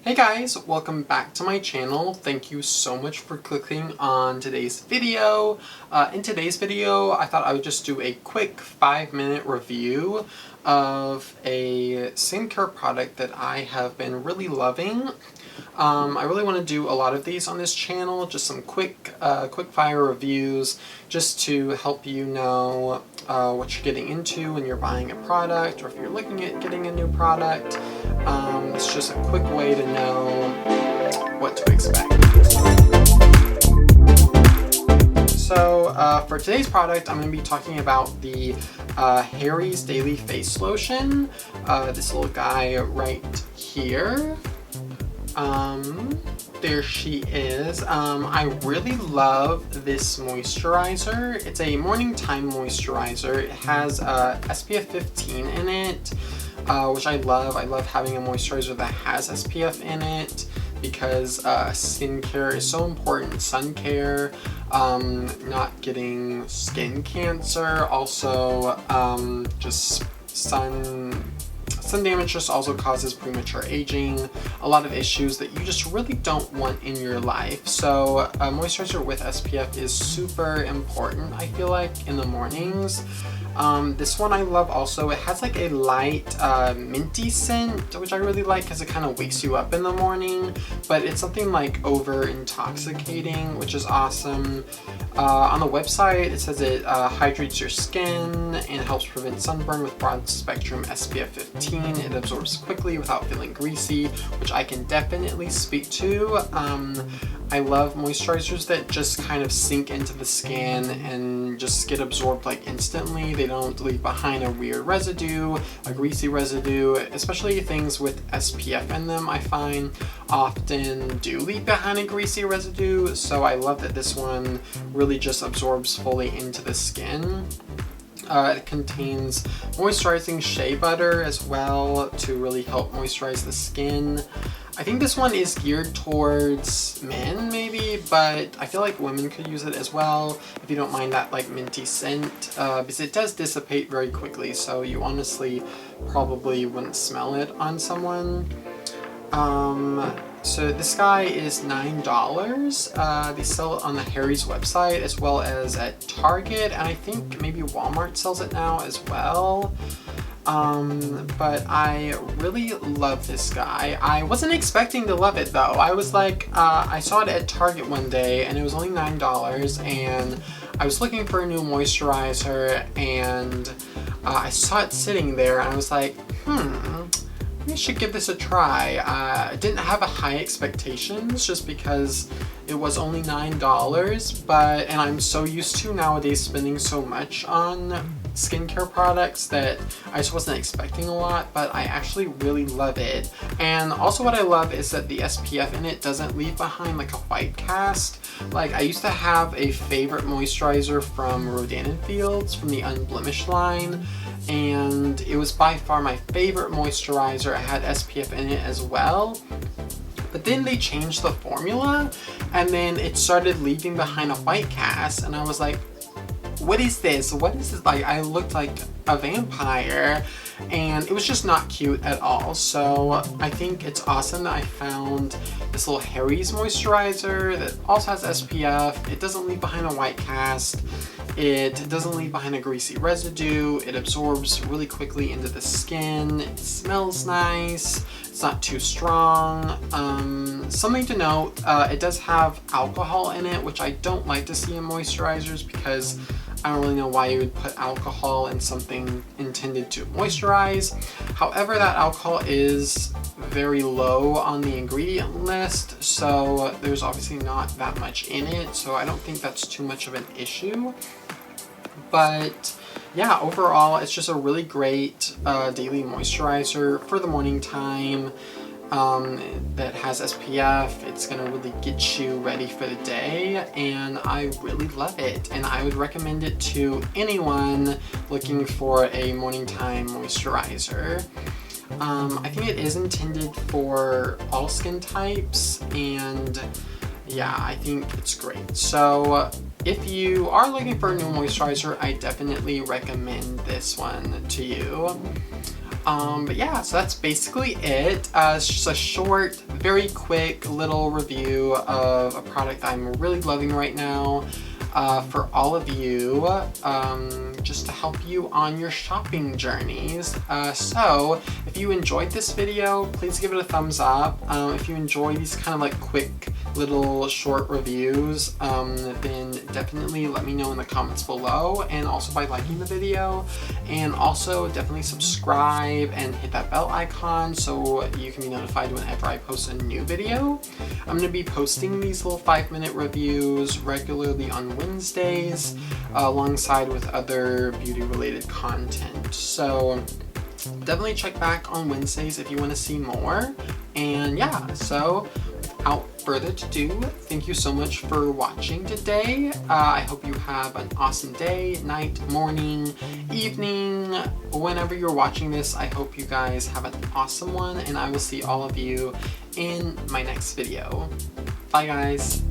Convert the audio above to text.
Hey guys, welcome back to my channel. Thank you so much for clicking on today's video. In today's video, I thought I would just do a quick 5-minute review of a skincare product that I have been really loving. I really want to do a lot of these on this channel, just some quick fire reviews, just to help you know what you're getting into when you're buying a product, or if you're looking at getting a new product. It's just a quick way to know what to expect. So for today's product, I'm going to be talking about the Harry's Daily Face Lotion. This little guy right here. There she is. I really love this moisturizer. It's a morning time moisturizer. It has SPF 15 in it, which I love. I love having a moisturizer that has SPF in it because skincare is so important. Sun care, not getting skin cancer, also just sun damage just also causes premature aging, a lot of issues that you just really don't want in your life. So a moisturizer with SPF is super important, I feel like, in the mornings. This one I love also. It has like a light minty scent, which I really like because it kind of wakes you up in the morning, but it's something like over intoxicating, which is awesome. On the website, it says it hydrates your skin and helps prevent sunburn with broad spectrum SPF 15. It absorbs quickly without feeling greasy, which I can definitely speak to. I love moisturizers that just kind of sink into the skin and just get absorbed like instantly. They don't leave behind a weird residue, a greasy residue, especially things with SPF in them, I find often do leave behind a greasy residue. So I love that this one really just absorbs fully into the skin. It contains moisturizing shea butter as well to really help moisturize the skin. I think this one is geared towards men maybe, but I feel like women could use it as well if you don't mind that like minty scent, because it does dissipate very quickly, so you honestly probably wouldn't smell it on someone. So this guy is $9. They sell it on the Harry's website as well as at Target, and I think maybe Walmart sells it now as well. But I really love this guy. I wasn't expecting to love it though. I was like, I saw it at Target one day and it was only $9, and I was looking for a new moisturizer, and I saw it sitting there and I was like, I should give this a try. I didn't have a high expectations just because it was only $9, and I'm so used to nowadays spending so much on skincare products that I just wasn't expecting a lot, but I actually really love it. And also what I love is that the SPF in it doesn't leave behind like a white cast. Like I used to have a favorite moisturizer from Rodan & Fields from the Unblemished line, and it was by far my favorite moisturizer. It had SPF in it as well. But then they changed the formula and then it started leaving behind a white cast, and I was like, what is this? What is this? Like, I looked like a vampire, and it was just not cute at all. So I think it's awesome that I found this little Harry's moisturizer that also has SPF. It doesn't leave behind a white cast. It doesn't leave behind a greasy residue. It absorbs really quickly into the skin. It smells nice. It's not too strong. Something to note, it does have alcohol in it, which I don't like to see in moisturizers because I don't really know why you would put alcohol in something intended to moisturize. However, that alcohol is very low on the ingredient list, so there's obviously not that much in it, so I don't think that's too much of an issue. But yeah, overall, it's just a really great daily moisturizer for the morning time that has SPF. It's gonna really get you ready for the day, and I really love it, and I would recommend it to anyone looking for a morning time moisturizer. I think it is intended for all skin types, and yeah, I think it's great. So if you are looking for a new moisturizer, I definitely recommend this one to you. But yeah, so that's basically it. It's just a short, very quick little review of a product I'm really loving right now. For all of you, just to help you on your shopping journeys. So if you enjoyed this video, please give it a thumbs up. If you enjoy these kind of like quick little short reviews, then definitely let me know in the comments below, and also by liking the video, and also definitely subscribe and hit that bell icon so you can be notified whenever I post a new video. I'm going to be posting these little 5-minute reviews regularly on Wednesdays, alongside with other beauty related content. So definitely check back on Wednesdays if you want to see more. And yeah, so without further ado, thank you so much for watching today. I hope you have an awesome day, night, morning, evening, whenever you're watching this. I hope you guys have an awesome one, and I will see all of you in my next video. Bye guys.